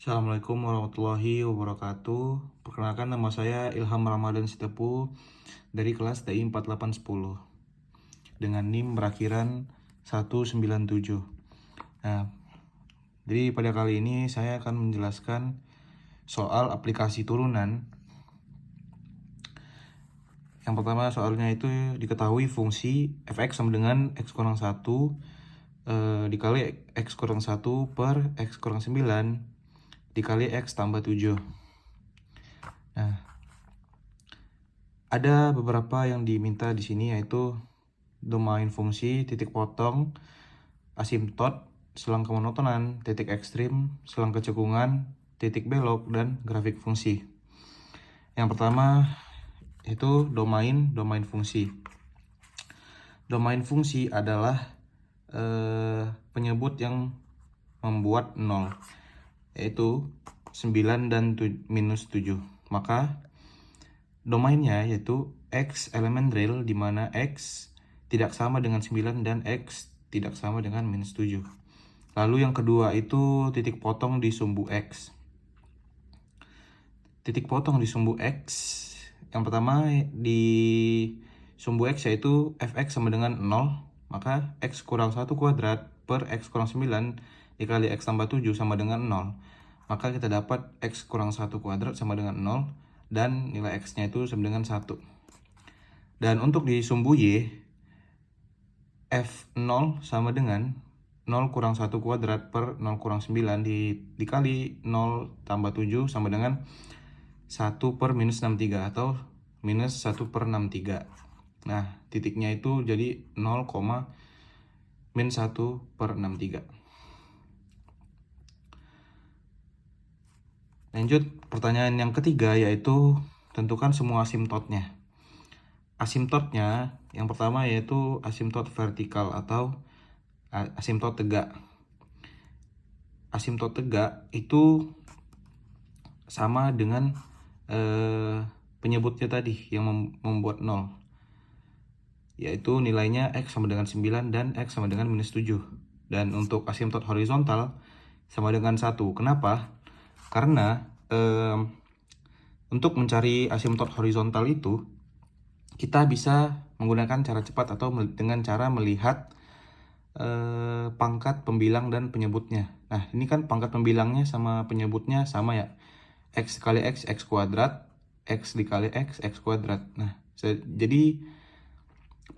Assalamualaikum warahmatullahi wabarakatuh. Perkenalkan, nama saya Ilham Ramadan Sitepu dari kelas TI 4810 dengan NIM berakhiran 197. Nah, jadi pada kali ini saya akan menjelaskan soal aplikasi turunan. Yang pertama soalnya itu diketahui fungsi fx sama dengan x kurang 1 dikali x kurang 1 per x kurang 9 dikali x tambah 7. Nah, ada beberapa yang diminta di sini, yaitu domain fungsi, titik potong, asimtot, selang kemonotonan, titik ekstrim, selang kecekungan, titik belok, dan grafik fungsi. Yang pertama itu domain fungsi. Domain fungsi adalah penyebut yang membuat 0, yaitu 9 dan minus 7. Maka domainnya yaitu x elemen real, di mana x tidak sama dengan 9 dan x tidak sama dengan minus 7. Lalu yang kedua itu titik potong di sumbu x. Titik potong di sumbu x, yang pertama di sumbu x yaitu fx sama dengan 0, maka x kurang 1 kuadrat per x kurang 9 dikali x tambah 7 sama dengan 0. Maka kita dapat x kurang 1 kuadrat sama dengan 0, dan nilai x-nya itu sama dengan 1. Dan untuk di sumbu y, f0 sama dengan 0 kurang 1 kuadrat per 0 kurang 9 dikali 0 tambah 7 sama dengan 1 per minus 63 atau minus 1 per 63. Nah, titiknya itu jadi 0, min 1 per 63. Lanjut, pertanyaan yang ketiga yaitu tentukan semua asimtotnya. Asimtotnya yang pertama yaitu asimtot vertikal atau asimtot tegak. Asimtot tegak itu sama dengan penyebutnya tadi yang membuat 0, yaitu nilainya x sama dengan 9 dan x sama dengan minus 7. Dan untuk asimtot horizontal sama dengan 1. Kenapa? Karena untuk mencari asimtot horizontal itu kita bisa menggunakan cara cepat atau dengan cara melihat pangkat pembilang dan penyebutnya. Nah, ini kan pangkat pembilangnya sama penyebutnya sama ya. X kali x, x kuadrat, x dikali x, x kuadrat. Nah, jadi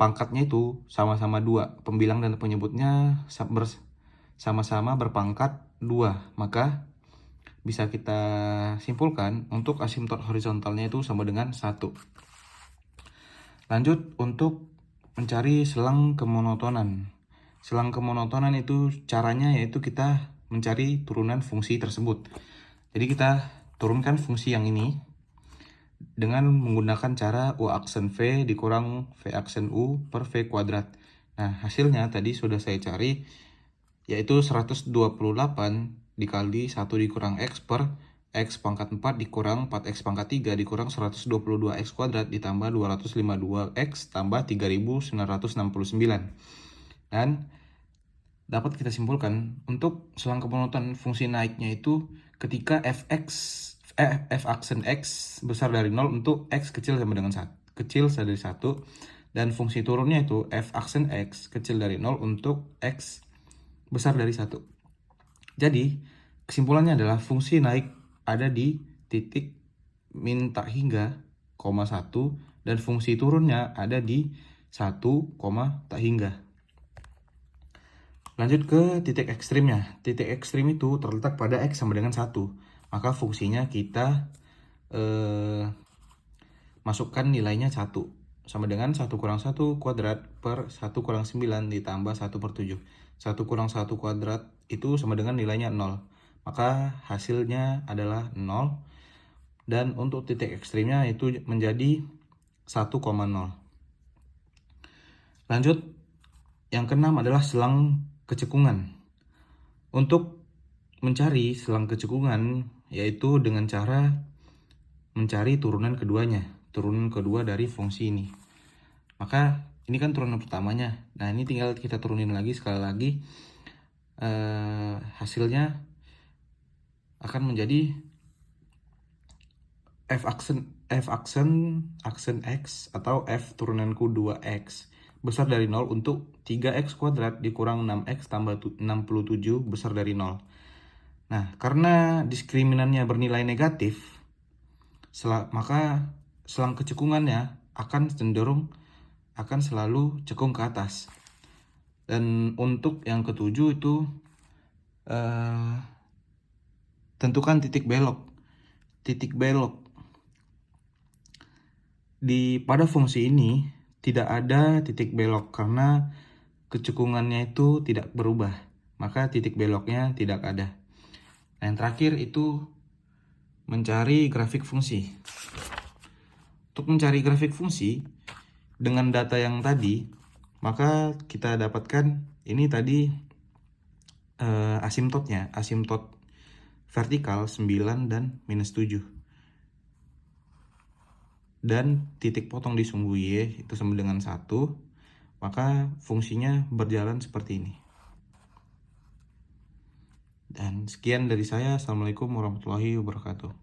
pangkatnya itu sama-sama 2. Pembilang dan penyebutnya sama-sama berpangkat 2. Maka bisa kita simpulkan untuk asimtot horizontalnya itu sama dengan 1. Lanjut, untuk mencari selang kemonotonan. Selang kemonotonan itu caranya yaitu kita mencari turunan fungsi tersebut. Jadi kita turunkan fungsi yang ini dengan menggunakan cara U aksen V dikurang V aksen U per V kuadrat. Nah, hasilnya tadi sudah saya cari, yaitu 128 dikali 1 dikurang X per X pangkat 4 dikurang 4X pangkat 3 dikurang 122X kuadrat ditambah 252X tambah 3969. Dan dapat kita simpulkan untuk selang kemonoton fungsi naiknya itu ketika f aksen X besar dari 0 untuk X kecil sama dengan 1, kecil dari 1, dan fungsi turunnya itu f aksen X kecil dari 0 untuk X besar dari 1. Jadi kesimpulannya adalah fungsi naik ada di titik min tak hingga, 1, dan fungsi turunnya ada di 1, tak hingga. Lanjut ke titik ekstrimnya. Titik ekstrim itu terletak pada X sama dengan 1. Maka fungsinya kita masukkan nilainya 1. Sama dengan 1 kurang 1 kuadrat per 1 kurang 9 ditambah 1 per 7. 1 kurang 1 kuadrat itu sama dengan nilainya 0. Maka hasilnya adalah 0. Dan untuk titik ekstrimnya itu menjadi 1,0. Lanjut, yang keenam adalah selang kecekungan. Untuk mencari selang kecekungan yaitu dengan cara mencari turunan keduanya, turunan kedua dari fungsi ini. Maka ini kan turunan pertamanya. Nah, ini tinggal kita turunin lagi sekali lagi. Hasilnya akan menjadi f aksen x atau f turunanku 2x besar dari 0 untuk 3x kuadrat dikurang 6x tambah 67 besar dari 0. Nah, karena diskriminannya bernilai negatif, maka selang kecekungannya akan selalu cekung ke atas. Dan untuk yang ketujuh itu tentukan titik belok. Pada fungsi ini tidak ada titik belok karena kecekungannya itu tidak berubah, maka titik beloknya tidak ada. Nah, yang terakhir itu mencari grafik fungsi. Untuk mencari grafik fungsi dengan data yang tadi, maka kita dapatkan ini tadi asimtot vertikal 9 dan -7. Dan titik potong di sumbu Y itu sama dengan 1, maka fungsinya berjalan seperti ini. Dan sekian dari saya. Assalamualaikum warahmatullahi wabarakatuh.